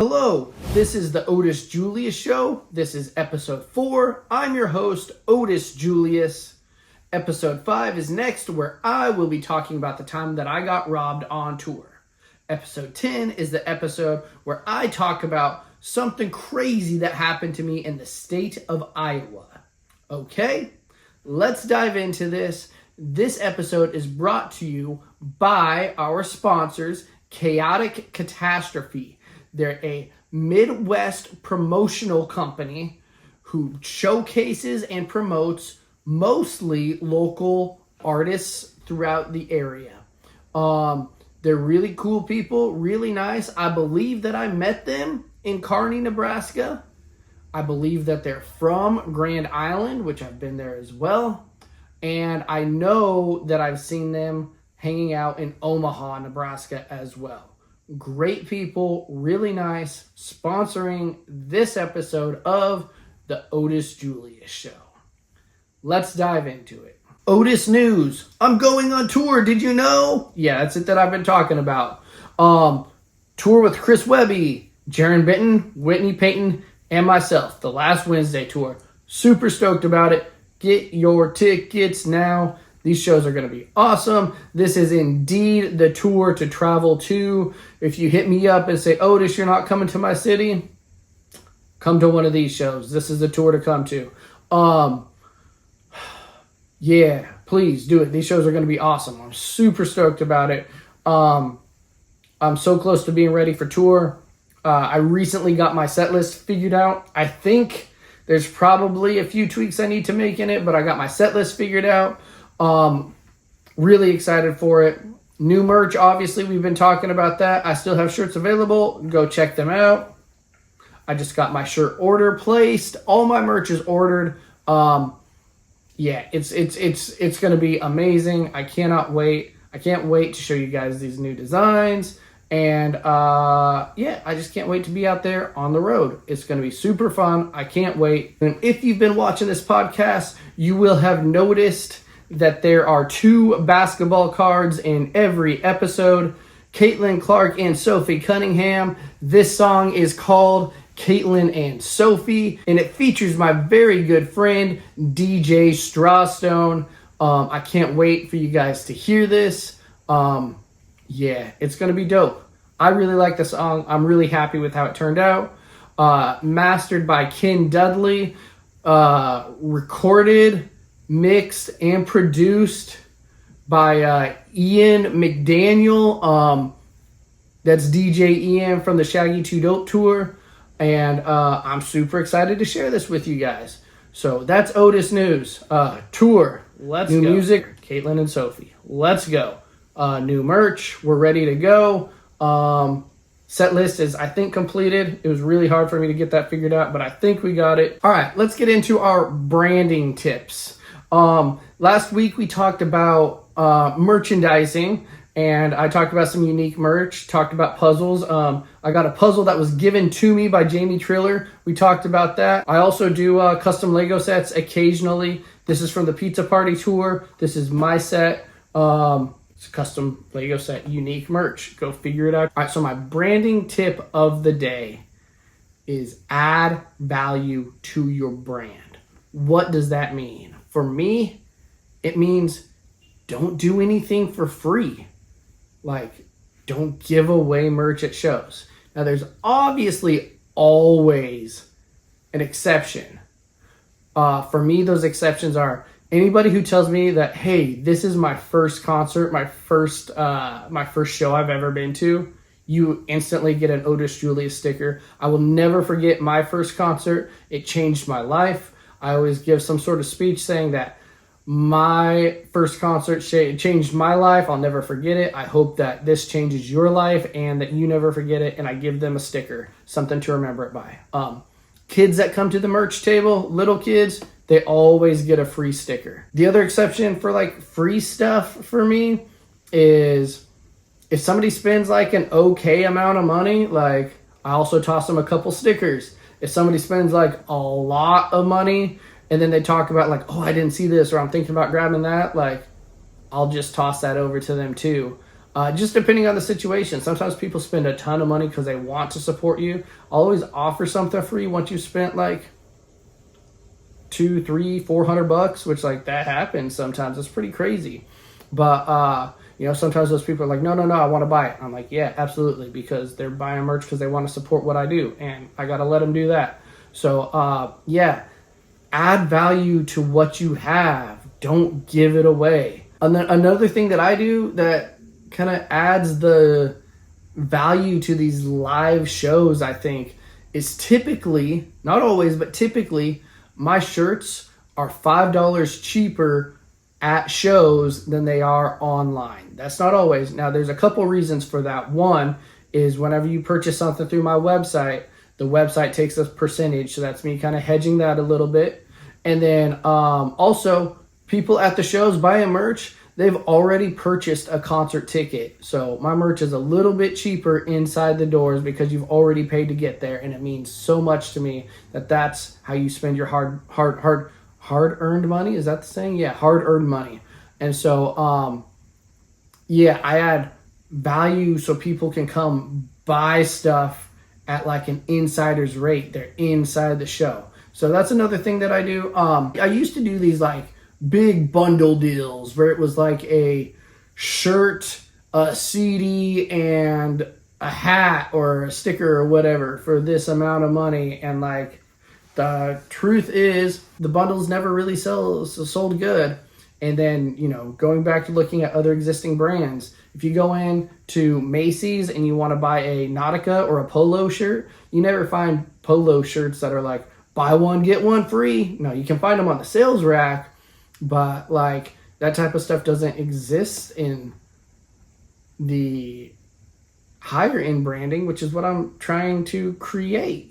Hello, this is the Otis Julius Show. This is episode 4. I'm your host, Otis Julius. Episode 5 is next, where I will be talking about the time that I got robbed on tour. Episode 10 is the episode where I talk about something crazy that happened to me in the state of Iowa. Okay, let's dive into this. This episode is brought to you by our sponsors, Chaotic Catastrophe. They're a Midwest promotional company who showcases and promotes mostly local artists throughout the area. They're really cool people, really nice. I believe that I met them in Kearney, Nebraska. I believe that they're from Grand Island, which I've been there as well. And I know that I've seen them hanging out in Omaha, Nebraska as well. Great people, really nice, sponsoring this episode of the Otis Julius Show. Let's dive into it. Otis News. I'm going on tour, did you know? Yeah, that's it that I've been talking about. Tour with Chris Webby, Jaron Benton, Whitney Payton, and myself. The last Wednesday tour. Super stoked about it. Get your tickets now. These shows are going to be awesome. This is indeed the tour to travel to. If you hit me up and say, Otis, you're not coming to my city, come to one of these shows. This is the tour to come to. Yeah, please do it. These shows are going to be awesome. I'm super stoked about it. I'm so close to being ready for tour. I recently got my set list figured out. I think there's probably a few tweaks I need to make in it, but I got my set list figured out. Really excited for it. New merch, obviously, we've been talking about that. I still have shirts available. Go check them out. I just got my shirt order placed. All my merch is ordered. Yeah, it's going to be amazing. I cannot wait. I can't wait to show you guys these new designs. And yeah, I just can't wait to be out there on the road. It's going to be super fun. I can't wait. And if you've been watching this podcast, you will have noticed that there are 2 basketball cards in every episode. Caitlin Clark and Sophie Cunningham. This song is called Caitlin and Sophie, and it features my very good friend, DJ Strawstone. I can't wait for you guys to hear this. Yeah, it's going to be dope. I really like the song. I'm really happy with how it turned out. Mastered by Ken Dudley. Recorded, mixed, and produced by Ian McDaniel. That's DJ Ian from the Shaggy 2 Dope Tour. And I'm super excited to share this with you guys. So that's Otis News. Tour. Let's go. New music, Caitlin and Sophie. Let's go. New merch. We're ready to go. Set list is, I think, completed. It was really hard for me to get that figured out, but I think we got it. All right, let's get into our branding tips. Last week we talked about merchandising, and I talked about some unique merch, talked about puzzles. I got a puzzle that was given to me by Jamie Triller. We talked about that. I also do custom Lego sets occasionally. This is from the Pizza Party Tour. This is my set. It's a custom Lego set, unique merch. Go figure it out. All right, so my branding tip of the day is add value to your brand. What does that mean? For me, it means don't do anything for free. Like, don't give away merch at shows. Now, there's obviously always an exception. For me, those exceptions are anybody who tells me that, hey, this is my first concert, my first show I've ever been to, you instantly get an Otis Julius sticker. I will never forget my first concert. It changed my life. I always give some sort of speech saying that my first concert changed my life. I'll never forget it. I hope that this changes your life and that you never forget it. And I give them a sticker, something to remember it by. Kids that come to the merch table, little kids, they always get a free sticker. The other exception for like free stuff for me is if somebody spends like an okay amount of money, like I also toss them a couple stickers. If somebody spends like a lot of money and then they talk about like, oh, I didn't see this or I'm thinking about grabbing that, like I'll just toss that over to them too. Just depending on the situation. Sometimes people spend a ton of money because they want to support you. I'll always offer something free once you've spent like $200, $300, $400, which like that happens sometimes. It's pretty crazy. But sometimes those people are like, no, I want to buy it. I'm like, yeah, absolutely, because they're buying merch because they want to support what I do, and I got to let them do that. So add value to what you have. Don't give it away. And then another thing that I do that kind of adds the value to these live shows, I think, is typically, not always, but typically, my shirts are $5 cheaper at shows than they are online. That's not always. Now, there's a couple reasons for that. One is whenever you purchase something through my website, the website takes a percentage, so that's me kind of hedging that a little bit. And then also, people at the shows buying merch, they've already purchased a concert ticket. So my merch is a little bit cheaper inside the doors because you've already paid to get there, and it means so much to me that that's how you spend your hard-earned money. Is that the saying? Yeah, hard-earned money. And so, I add value so people can come buy stuff at like an insider's rate. They're inside the show. So that's another thing that I do. I used to do these like big bundle deals where it was like a shirt, a CD, and a hat or a sticker or whatever for this amount of money. And like the truth is, the bundles never really sold good. And then, going back to looking at other existing brands, if you go in to Macy's and you want to buy a Nautica or a polo shirt, you never find polo shirts that are like buy one, get one free. No, you can find them on the sales rack, but like that type of stuff doesn't exist in the higher end branding, which is what I'm trying to create,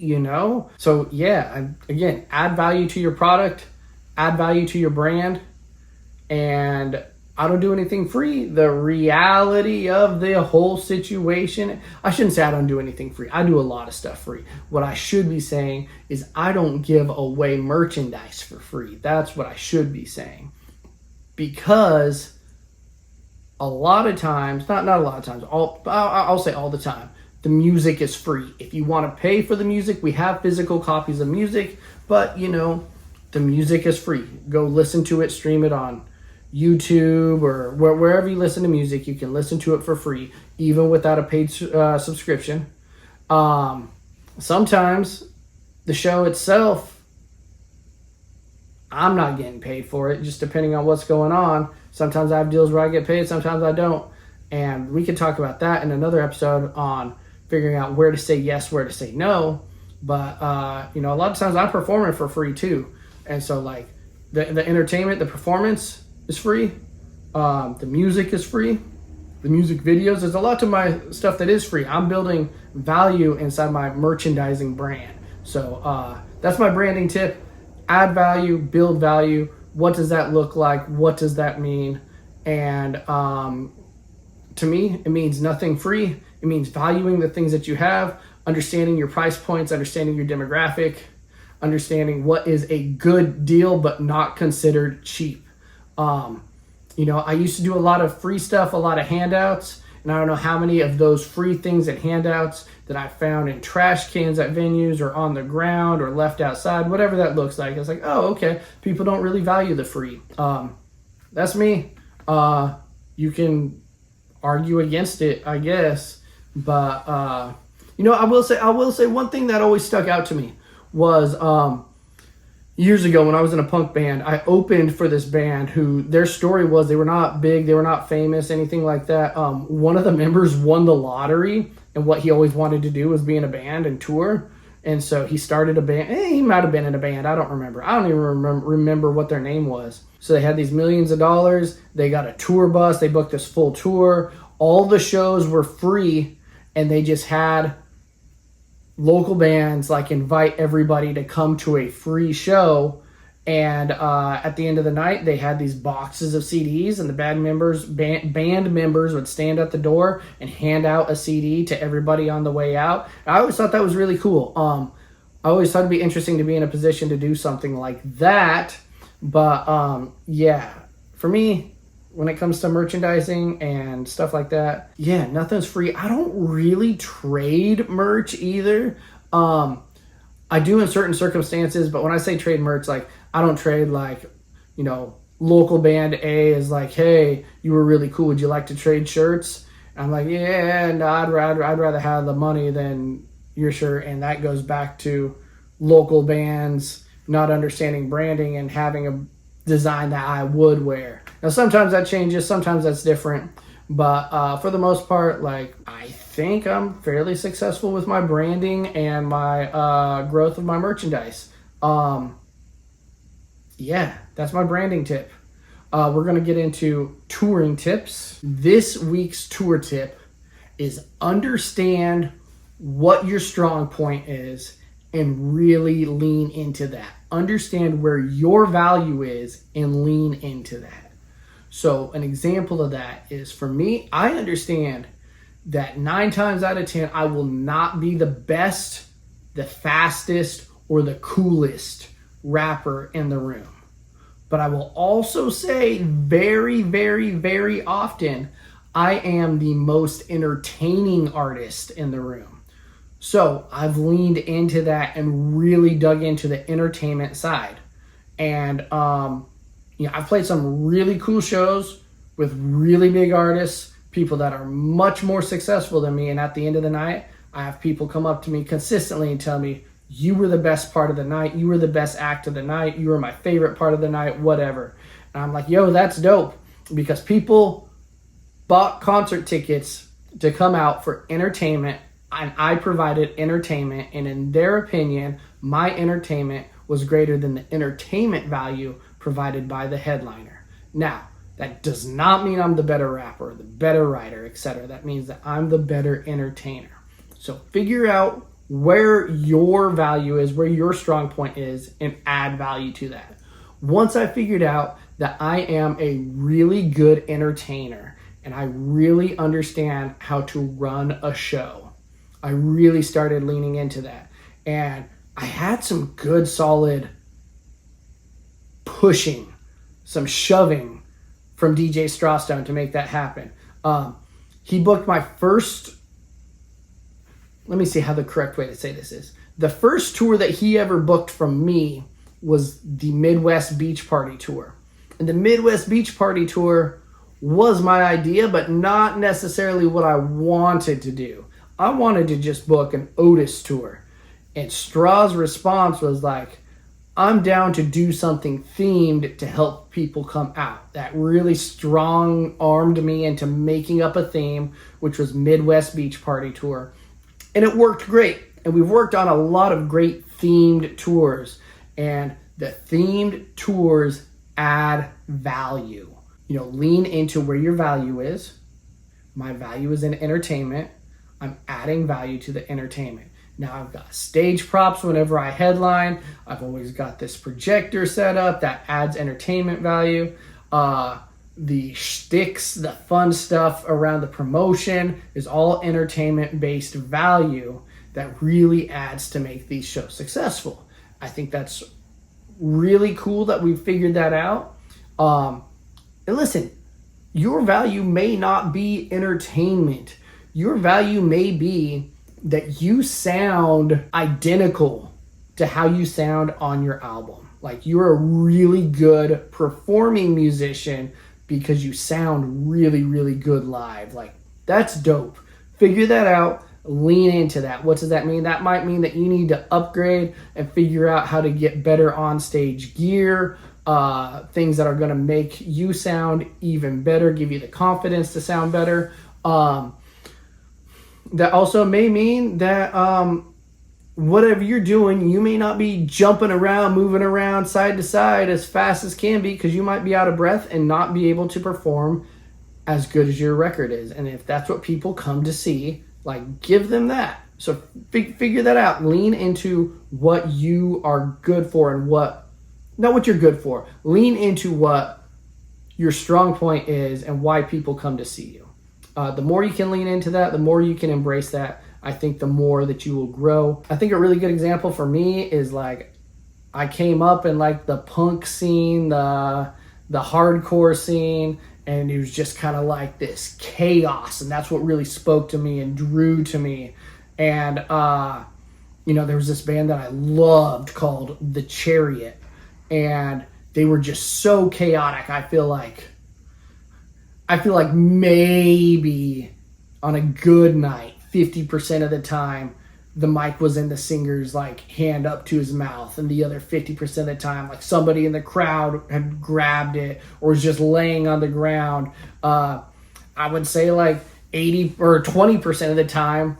So again, add value to your product, add value to your brand, and I don't do anything free. The reality of the whole situation, I shouldn't say I don't do anything free. I do a lot of stuff free. What I should be saying is I don't give away merchandise for free. That's what I should be saying. Because a lot of times, not a lot of times, I'll say all the time, the music is free. If you want to pay for the music, we have physical copies of music, but the music is free. Go listen to it, stream it on YouTube or wherever you listen to music. You can listen to it for free, even without a paid subscription. Sometimes the show itself, I'm not getting paid for it, just depending on what's going on. Sometimes I have deals where I get paid, sometimes I don't. And we could talk about that in another episode on figuring out where to say yes, where to say no. But, a lot of times I'm performing for free too. And so like the entertainment, the performance is free. The music is free. The music videos, there's a lot to my stuff that is free. I'm building value inside my merchandising brand. So that's my branding tip. Add value, build value. What does that look like? What does that mean? And to me, it means nothing free. It means valuing the things that you have, understanding your price points, understanding your demographic, understanding what is a good deal but not considered cheap. I used to do a lot of free stuff, a lot of handouts, and I don't know how many of those free things and handouts that I found in trash cans at venues or on the ground or left outside, whatever that looks like. It's like, oh, okay, people don't really value the free. That's me. You can argue against it, I guess, but I will say one thing that always stuck out to me was years ago when I was in a punk band, I opened for this band who their story was they were not big, they were not famous, anything like that. One of the members won the lottery, and what he always wanted to do was be in a band and tour. And so he started a band. He might have been in a band. I don't remember. I don't even remember what their name was. So they had these millions of dollars. They got a tour bus. They booked this full tour. All the shows were free, and they just had local bands like invite everybody to come to a free show. And at the end of the night, they had these boxes of CDs, and the band members would stand at the door and hand out a CD to everybody on the way out. And I always thought that was really cool. I always thought it'd be interesting to be in a position to do something like that. But for me, when it comes to merchandising and stuff like that. Yeah, nothing's free. I don't really trade merch either. I do in certain circumstances, but when I say trade merch, like I don't trade like, you know, local band A is like, hey, you were really cool. Would you like to trade shirts? And I'm like, yeah, no, I'd rather have the money than your shirt. And that goes back to local bands not understanding branding and having a design that I would wear. Now, sometimes that changes, sometimes that's different. But for the most part, like, I think I'm fairly successful with my branding and my growth of my merchandise. Yeah, that's my branding tip. We're going to get into touring tips. This week's tour tip is understand what your strong point is and really lean into that. Understand where your value is and lean into that. So an example of that is, for me, I understand that 9 times out of 10, I will not be the best, the fastest, or the coolest rapper in the room. But I will also say very, very, very often, I am the most entertaining artist in the room. So I've leaned into that and really dug into the entertainment side. And, I've played some really cool shows with really big artists, people that are much more successful than me. And at the end of the night, I have people come up to me consistently and tell me, you were the best part of the night. You were the best act of the night. You were my favorite part of the night, whatever. And I'm like, yo, that's dope, because people bought concert tickets to come out for entertainment, and I provided entertainment. And in their opinion, my entertainment was greater than the entertainment value provided by the headliner. Now, that does not mean I'm the better rapper, the better writer, etc. That means that I'm the better entertainer. So figure out where your value is, where your strong point is, and add value to that. Once I figured out that I am a really good entertainer and I really understand how to run a show, I really started leaning into that. And I had some good, solid pushing, some shoving from DJ Strawstone to make that happen. He booked my first, let me see how the correct way to say this is. The first tour that he ever booked from me was the Midwest Beach Party Tour. And the Midwest Beach Party Tour was my idea, but not necessarily what I wanted to do. I wanted to just book an Otis tour. And Straw's response was like, I'm down to do something themed to help people come out. That really strong armed me into making up a theme, which was Midwest Beach Party Tour. And it worked great. And we've worked on a lot of great themed tours. And the themed tours add value. Lean into where your value is. My value is in entertainment. I'm adding value to the entertainment. Now I've got stage props whenever I headline. I've always got this projector set up that adds entertainment value. The shticks, the fun stuff around the promotion is all entertainment-based value that really adds to make these shows successful. I think that's really cool that we figured that out. And listen, your value may not be entertainment. Your value may be that you sound identical to how you sound on your album. Like, you're a really good performing musician because you sound really, really good live. Like, that's dope. Figure that out. Lean into that. What does that mean? That might mean that you need to upgrade and figure out how to get better on stage gear, things that are going to make you sound even better, give you the confidence to sound better. That also may mean that whatever you're doing, you may not be jumping around, moving around side to side as fast as can be, because you might be out of breath and not be able to perform as good as your record is. And if that's what people come to see, like, give them that. So figure that out. Lean into what you are good for and not what you're good for. Lean into what your strong point is and why people come to see you. The more you can lean into that, the more you can embrace that, I think the more that you will grow. I think a really good example for me is, like, I came up in like the punk scene, the hardcore scene, and it was just kind of like this chaos, and that's what really spoke to me and drew to me. And there was this band that I loved called The Chariot, and they were just so chaotic. I feel like maybe on a good night, 50% of the time, the mic was in the singer's like hand up to his mouth, and the other 50% of the time, like somebody in the crowd had grabbed it or was just laying on the ground. I would say like 80 or 20% of the time,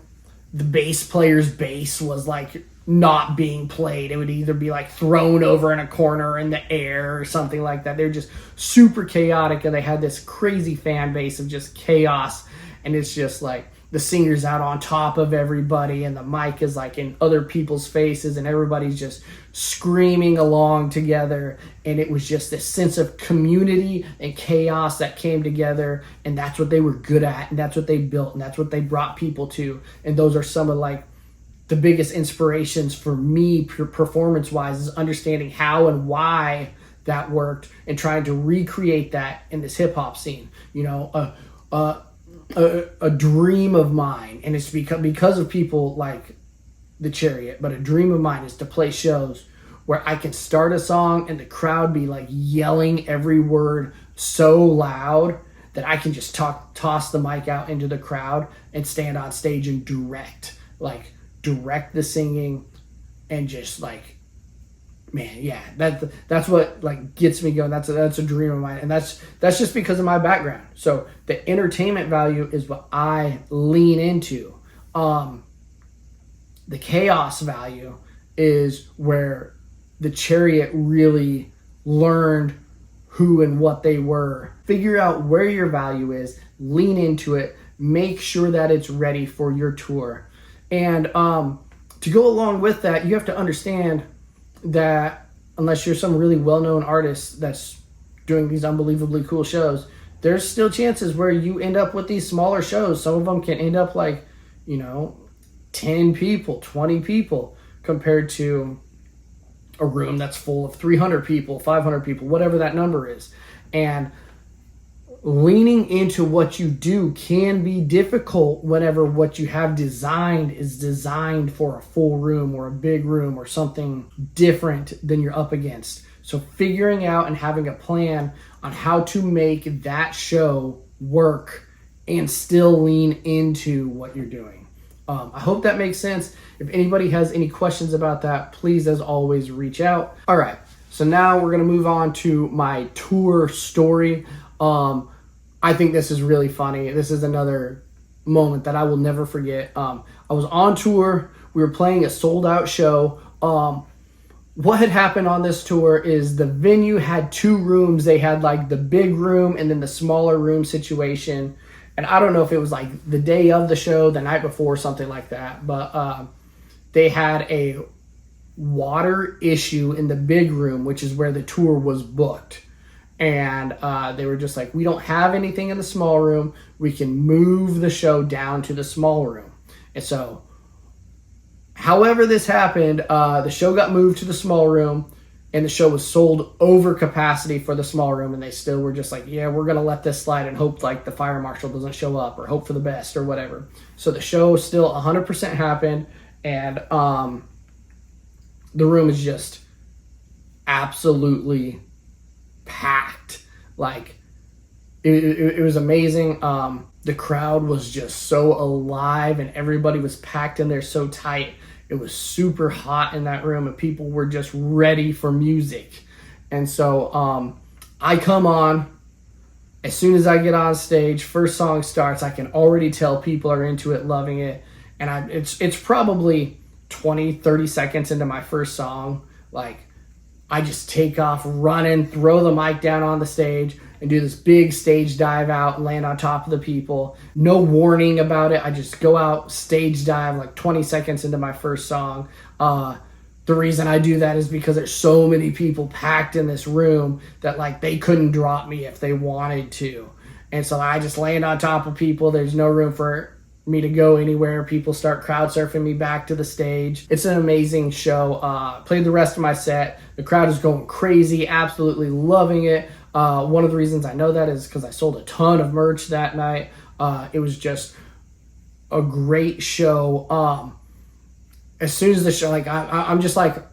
the bass player's bass was like not being played. It would either be like thrown over in a corner in the air or something like that. They're just super chaotic, and they had this crazy fan base of just chaos. And it's just like the singer's out on top of everybody, and the mic is like in other people's faces, and everybody's just screaming along together. And it was just this sense of community and chaos that came together, and that's what they were good at, and that's what they built, and that's what they brought people to. And those are some of like the biggest inspirations for me performance wise, is understanding how and why that worked and trying to recreate that in this hip hop scene. A dream of mine, and it's because of people like The Chariot, but a dream of mine is to play shows where I can start a song and the crowd be like yelling every word so loud that I can just toss the mic out into the crowd and stand on stage and direct the singing, and just like, man, yeah, that's what like gets me going. That's a dream of mine, and that's just because of my background. So the entertainment value is what I lean into. The chaos value is where The Chariot really learned who and what they were. Figure out where your value is, lean into it, make sure that it's ready for your tour. And to go along with that, you have to understand that unless you're some really well-known artist that's doing these unbelievably cool shows, there's still chances where you end up with these smaller shows. Some of them can end up like, 10 people, 20 people, compared to a room that's full of 300 people, 500 people, whatever that number is. And leaning into what you do can be difficult whenever what you have designed is designed for a full room or a big room or something different than you're up against. So figuring out and having a plan on how to make that show work and still lean into what you're doing. I hope that makes sense. If anybody has any questions about that, please, as always, reach out. All right, so now we're going to move on to my tour story. I think this is really funny. This is another moment that I will never forget. I was on tour. We were playing a sold-out show. What had happened on this tour is the venue had two rooms. They had like the big room and then the smaller room situation. And I don't know if it was like the day of the show, the night before, something like that. But they had a water issue in the big room, which is where the tour was booked. And they were just like, we don't have anything in the small room. We can move the show down to the small room. And so, however this happened, the show got moved to the small room, and the show was sold over capacity for the small room. And they still were just like, yeah, we're going to let this slide and hope like the fire marshal doesn't show up, or hope for the best or whatever. So the show still 100% happened. And the room is just absolutely packed. Like it was amazing. The crowd was just so alive, and everybody was packed in there so tight. It was super hot in that room, and people were just ready for music. And so I come on. As soon as I get on stage, first song starts, I can already tell people are into it, loving it. And it's probably 20, 30 seconds into my first song. Like, I just take off running, throw the mic down on the stage, and do this big stage dive out and land on top of the people. No warning about it. I just go out, stage dive like 20 seconds into my first song. The reason I do that is because there's so many people packed in this room that like they couldn't drop me if they wanted to. And so I just land on top of people. There's no room for me to go anywhere. People start crowd surfing me back to the stage. It's an amazing show. Played the rest of my set. The crowd is going crazy, absolutely loving it. One of the reasons I know that is because I sold a ton of merch that night. It was just a great show. As soon as the show, like I'm just like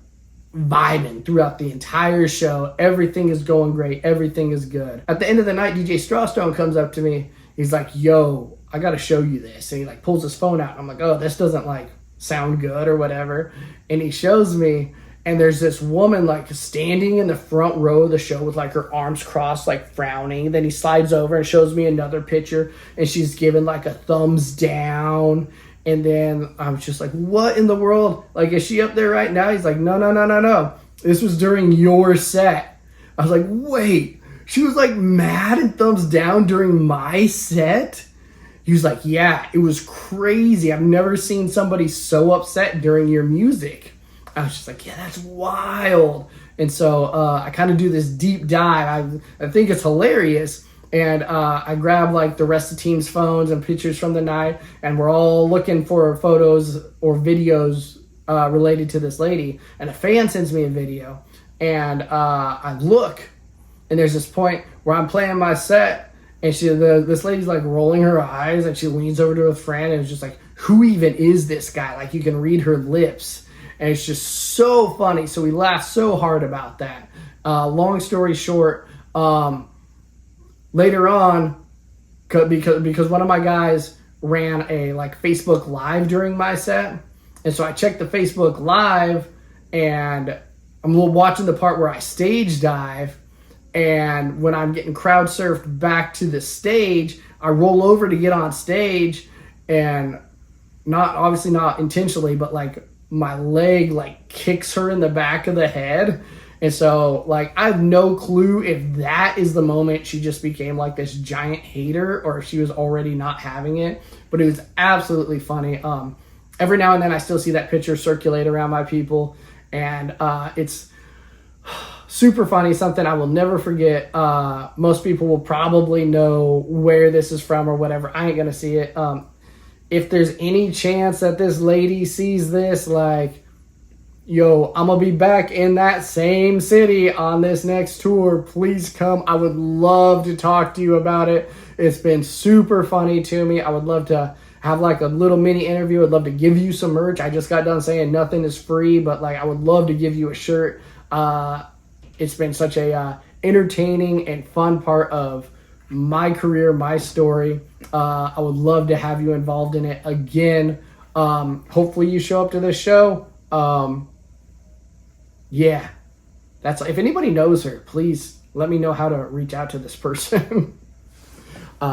vibing throughout the entire show. Everything is going great. Everything is good. At the end of the night, DJ Strawstone comes up to me. He's like, yo, I got to show you this. And he like pulls his phone out. I'm like, oh, this doesn't like sound good or whatever. And he shows me, and there's this woman like standing in the front row of the show with like her arms crossed, like frowning. Then he slides over and shows me another picture, and she's giving like a thumbs down. And then I was just like, what in the world? Like, is she up there right now? He's like, no. This was during your set. I was like, wait, she was like mad and thumbs down during my set? He was like, yeah, it was crazy. I've never seen somebody so upset during your music. I was just like, yeah, that's wild. And so I kind of do this deep dive. I think it's hilarious. And I grab like the rest of the team's phones and pictures from the night, and we're all looking for photos or videos related to this lady. And a fan sends me a video, and I look, and there's this point where I'm playing my set, and this lady's like rolling her eyes, and she leans over to her friend, and it's just like, who even is this guy? Like, you can read her lips, and it's just so funny. So we laughed so hard about that. Long story short, later on, because one of my guys ran a like Facebook Live during my set, and so I checked the Facebook Live, and I'm watching the part where I stage dive, and when I'm getting crowd surfed back to the stage, I roll over to get on stage, and obviously not intentionally, but like my leg like kicks her in the back of the head. And so, like, I have no clue if that is the moment she just became, like, this giant hater, or if she was already not having it. But it was absolutely funny. Every now and then I still see that picture circulate around my people. And it's super funny, something I will never forget. Most people will probably know where this is from or whatever. I ain't going to see it. If there's any chance that this lady sees this, like, yo, I'm going to be back in that same city on this next tour. Please come. I would love to talk to you about it. It's been super funny to me. I would love to have like a little mini interview. I'd love to give you some merch. I just got done saying nothing is free, but like I would love to give you a shirt. It's been such a entertaining and fun part of my career, my story. I would love to have you involved in it again. Hopefully you show up to this show. Yeah, that's, if anybody knows her, please let me know how to reach out to this person.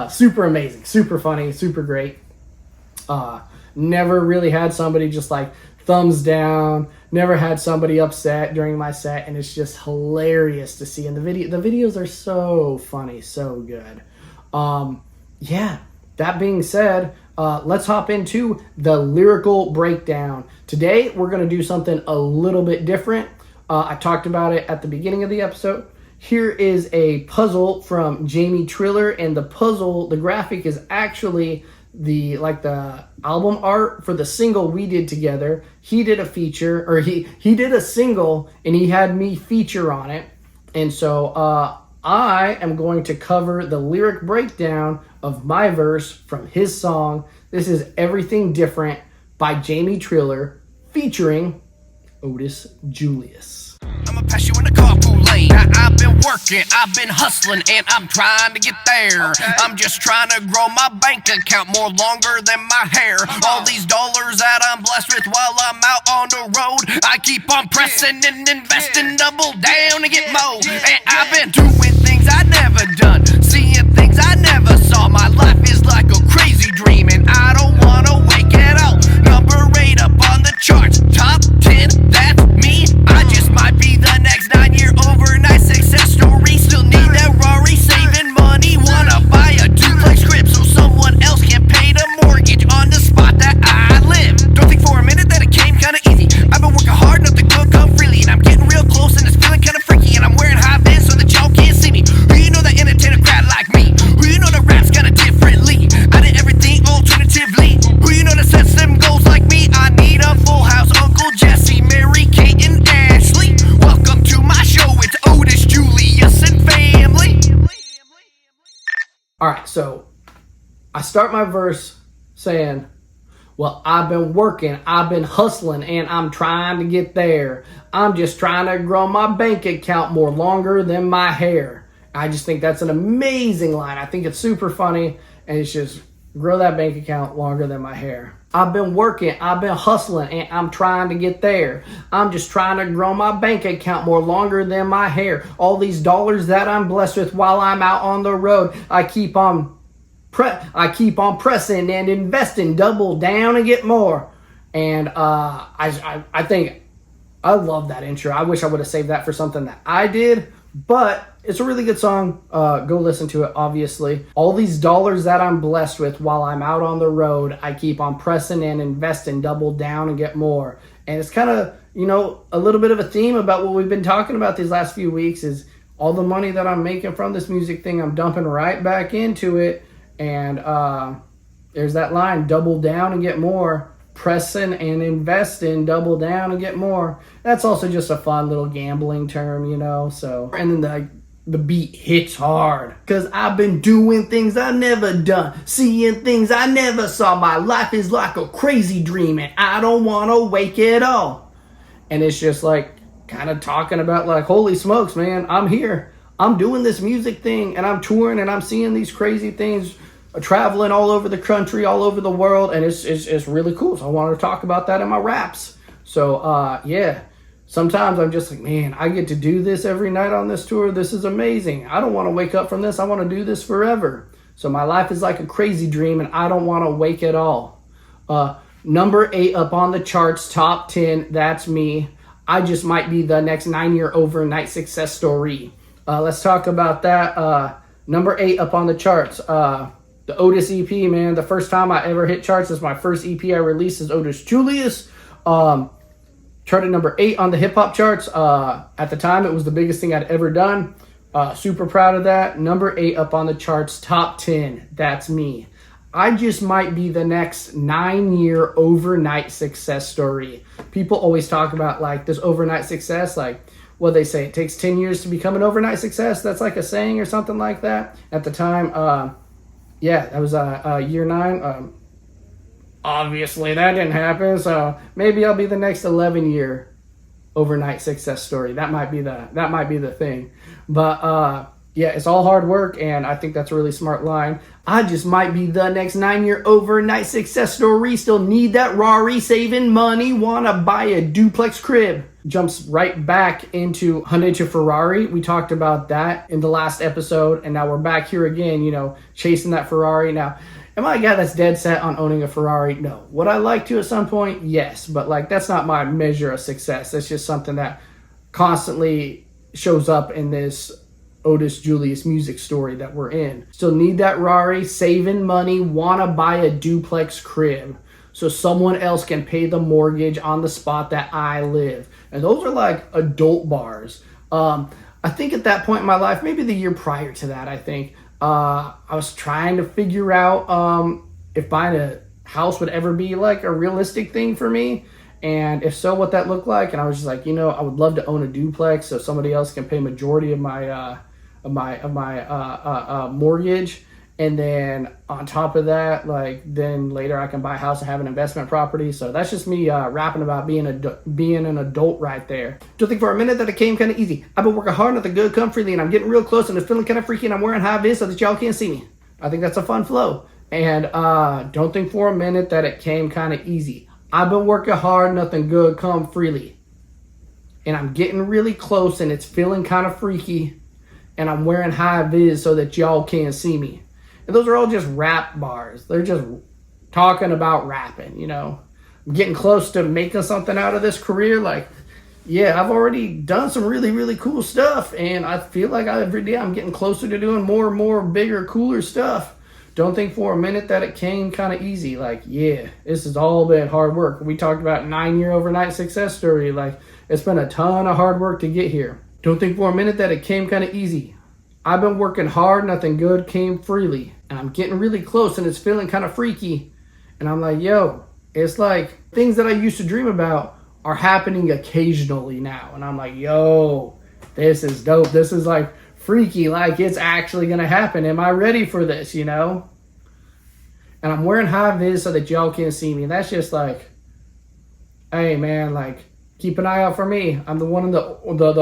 Super amazing, super funny, super great. Never really had somebody just like thumbs down, never had somebody upset during my set, and it's just hilarious to see. And the videos are so funny, so good. Yeah, that being said, let's hop into the lyrical breakdown. Today, we're going to do something a little bit different. I talked about it at the beginning of the episode. Here is a puzzle from Jamie Triller, and the puzzle, the graphic is actually the album art for the single we did together. He did a feature, or he did a single, and he had me feature on it. And so I am going to cover the lyric breakdown of my verse from his song. This is Everything Different by Jamie Triller featuring Otis Julius. I'ma pass you in the carpool lane. I've been working, I've been hustling, and I'm trying to get there. Okay. I'm just trying to grow my bank account more longer than my hair. All these dollars that I'm blessed with while I'm out on the road, I keep on pressing and investing, double down to get more. And I've been doing things I never done, seeing things I never saw. My life is like a crazy dream, and I don't wanna wake it up. Number 8 up on the charts, top 10, that's me. I just might be the next 9-year overnight success story. Still need that Rari, saving money, wanna buy a duplex crib so someone else can pay the mortgage on the spot that I live. Don't think for a minute that it came kinda easy. I've been working hard, nothing good come freely, and I'm getting real close and it's feeling kinda freaky. And I'm wearing high vis so that y'all can't see me. Who you know that entertain a crowd like me? Who you know that raps kinda differently? I did everything alternatively. Who you know that sets them goals like me? I need a full house, Uncle Jesse, Mary So I start my verse saying, well, I've been working, I've been hustling, and I'm trying to get there. I'm just trying to grow my bank account more longer than my hair. I just think that's an amazing line. I think it's super funny, and it's just grow that bank account longer than my hair. I've been working, I've been hustling, and I'm trying to get there. I'm just trying to grow my bank account more longer than my hair. All these dollars that I'm blessed with while I'm out on the road, I keep on pressing and investing, double down and get more. And I think I love that intro. I wish I would have saved that for something that I did, but it's a really good song. Go listen to it, obviously. All these dollars that I'm blessed with while I'm out on the road, I keep on pressing and investing, double down and get more. And it's kind of, a little bit of a theme about what we've been talking about these last few weeks is all the money that I'm making from this music thing, I'm dumping right back into it. And there's that line, double down and get more. Pressing and investing, double down and get more. That's also just a fun little gambling term, so. And then the beat hits hard. Cause I've been doing things I never done. Seeing things I never saw. My life is like a crazy dream and I don't want to wake at all. And it's just like kind of talking about like, holy smokes, man, I'm here. I'm doing this music thing and I'm touring and I'm seeing these crazy things, traveling all over the country, all over the world, and it's really cool. So I wanted to talk about that in my raps. So yeah, sometimes I'm just like, man, I get to do this every night on this tour. This is amazing. I don't want to wake up from this. I want to do this forever. So my life is like a crazy dream and I don't want to wake at all. Number 8 up on the charts, top 10, that's me. I just might be the next 9-year overnight success story. Let's talk about that. Number 8 up on the charts. The Otis EP, man. The first time I ever hit charts is my first EP I released is Otis Julius. Charted number 8 on the hip hop charts. At the time, it was the biggest thing I'd ever done. Super proud of that. Number 8 up on the charts, top 10. That's me. I just might be the next 9-year overnight success story. People always talk about like this overnight success, like what they say, it takes 10 years to become an overnight success. That's like a saying or something like that. At the time, yeah, that was year 9. Obviously, that didn't happen. So maybe I'll be the next 11-year overnight success story. That might be the thing. But yeah, it's all hard work, and I think that's a really smart line. I just might be the next 9-year overnight success story. Still need that Rari, saving money, wanna buy a duplex crib. Jumps right back into Hyundai to Ferrari. We talked about that in the last episode, and now we're back here again, chasing that Ferrari. Now, am I a guy that's dead set on owning a Ferrari? No. Would I like to at some point? Yes, but like that's not my measure of success. That's just something that constantly shows up in this Otis Julius music story that we're in. Still need that Rari, saving money, wanna buy a duplex crib so someone else can pay the mortgage on the spot that I live. And those are like adult bars. I think at that point in my life, maybe the year prior to that, I think, I was trying to figure out if buying a house would ever be like a realistic thing for me. And if so, what that looked like. And I was just like, I would love to own a duplex so somebody else can pay majority of my mortgage. And then on top of that, then later I can buy a house and have an investment property. So that's just me rapping about being an adult right there. Don't think for a minute that it came kind of easy. I've been working hard, nothing good come freely, and I'm getting real close and it's feeling kind of freaky, and I'm wearing high vis so that y'all can't see me. I think that's a fun flow. And don't think for a minute that it came kind of easy. I've been working hard, nothing good come freely, and I'm getting really close and it's feeling kind of freaky, and I'm wearing high vis so that y'all can't see me. And those are all just rap bars. They're just talking about rapping, I'm getting close to making something out of this career. Like, yeah, I've already done some really, really cool stuff. And I feel like every day I'm getting closer to doing more and more bigger, cooler stuff. Don't think for a minute that it came kind of easy. Like, yeah, this has all been hard work. We talked about 9-year overnight success story. Like, it's been a ton of hard work to get here. Don't think for a minute that it came kind of easy. I've been working hard, nothing good came freely. And I'm getting really close and it's feeling kind of freaky. And I'm like, yo, it's like things that I used to dream about are happening occasionally now. And I'm like, yo, this is dope. This is like freaky, like it's actually gonna happen. Am I ready for this, you know? And I'm wearing high vis so that y'all can see me. That's just like, hey man, like keep an eye out for me. I'm the one in the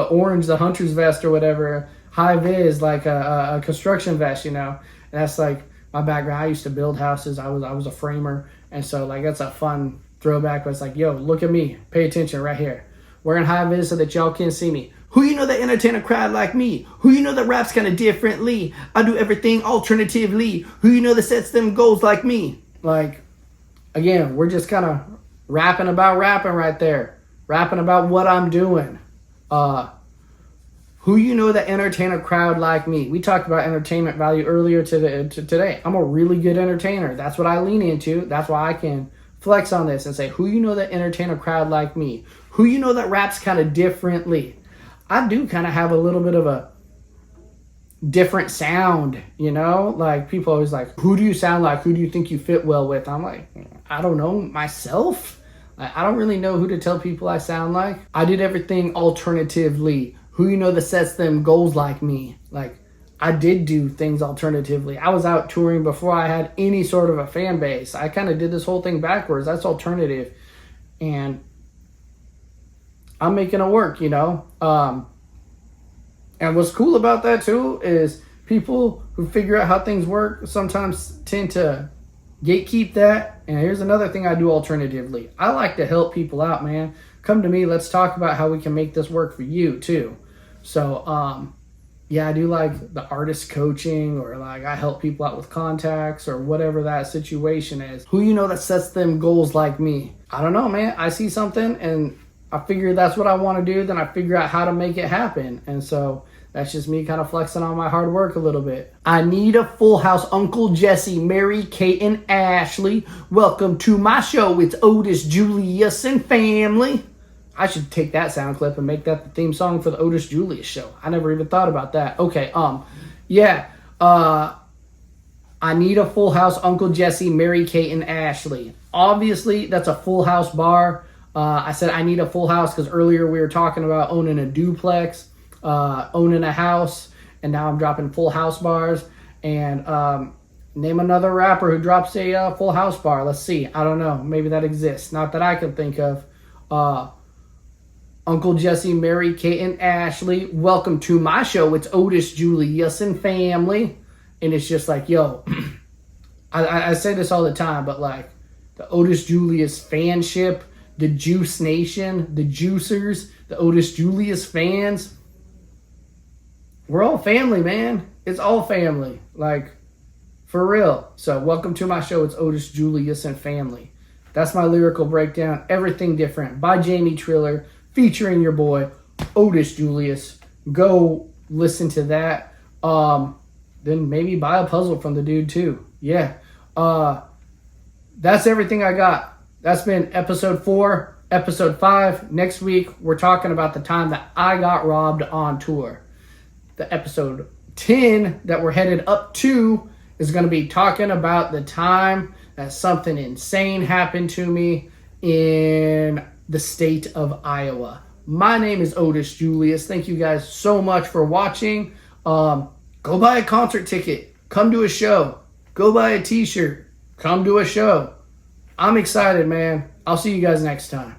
orange, the hunter's vest or whatever, high vis, like a construction vest, you know. And that's like my background. I used to build houses. I was a framer, and so like that's a fun throwback. But it's like, yo, look at me, pay attention right here, wearing high vis so that y'all can see me. Who you know that entertain a crowd like me? Who you know that raps kind of differently? I do everything alternatively. Who you know that sets them goals like me? Like, again, we're just kind of rapping about rapping right there. Rapping about what I'm doing. Who you know that entertain a crowd like me? We talked about entertainment value earlier today. I'm a really good entertainer. That's what I lean into. That's why I can flex on this and say, who you know that entertain a crowd like me? Who you know that raps kind of differently? I do kind of have a little bit of a different sound, you know? Like, people always like, who do you sound like? Who do you think you fit well with? I'm like, I don't know, myself? I don't really know who to tell people I sound like. I did everything alternatively. Who you know that sets them goals like me? Like, I did do things alternatively. I was out touring before I had any sort of a fan base. I kind of did this whole thing backwards. That's alternative. And I'm making it work, you know? And what's cool about that too is people who figure out how things work sometimes tend to gatekeep that. And here's another thing I do alternatively. I like to help people out, man. Come to me. Let's talk about how we can make this work for you too. So, yeah, I do like the artist coaching, or like I help people out with contacts or whatever that situation is. Who you know that sets them goals like me? I don't know, man. I see something and I figure that's what I want to do. Then I figure out how to make it happen. And so that's just me kind of flexing on my hard work a little bit. I need a full house. Uncle Jesse, Mary, Kate, and Ashley. Welcome to my show. It's Otis Julius and family. I should take that sound clip and make that the theme song for the Otis Julius Show. I never even thought about that. Okay, yeah. I need a full house. Uncle Jesse, Mary, Kate, and Ashley. Obviously, that's a full house bar. I said I need a full house because earlier we were talking about owning a duplex, owning a house, and now I'm dropping full house bars. And name another rapper who drops a full house bar. Let's see. I don't know. Maybe that exists. Not that I can think of. Uncle Jesse, Mary, Kate, and Ashley. Welcome to my show. It's Otis Julius and family. And it's just like, yo, I say this all the time, but like the Otis Julius fanship, the Juice Nation, the Juicers, the Otis Julius fans, we're all family, man. It's all family, like, for real. So welcome to my show. It's Otis Julius and family. That's my lyrical breakdown. Everything Different by Jamie Triller, featuring your boy Otis Julius. Go listen to that. Then maybe buy a puzzle from the dude too. Yeah. That's everything I got. That's been episode 4. Episode 5. Next week, we're talking about the time that I got robbed on tour. The episode 10 that we're headed up to is going to be talking about the time that something insane happened to me in the state of Iowa. My name is Otis Julius. Thank you guys so much for watching. Go buy a concert ticket. Come to a show. Go buy a t-shirt. Come to a show. I'm excited, man. I'll see you guys next time.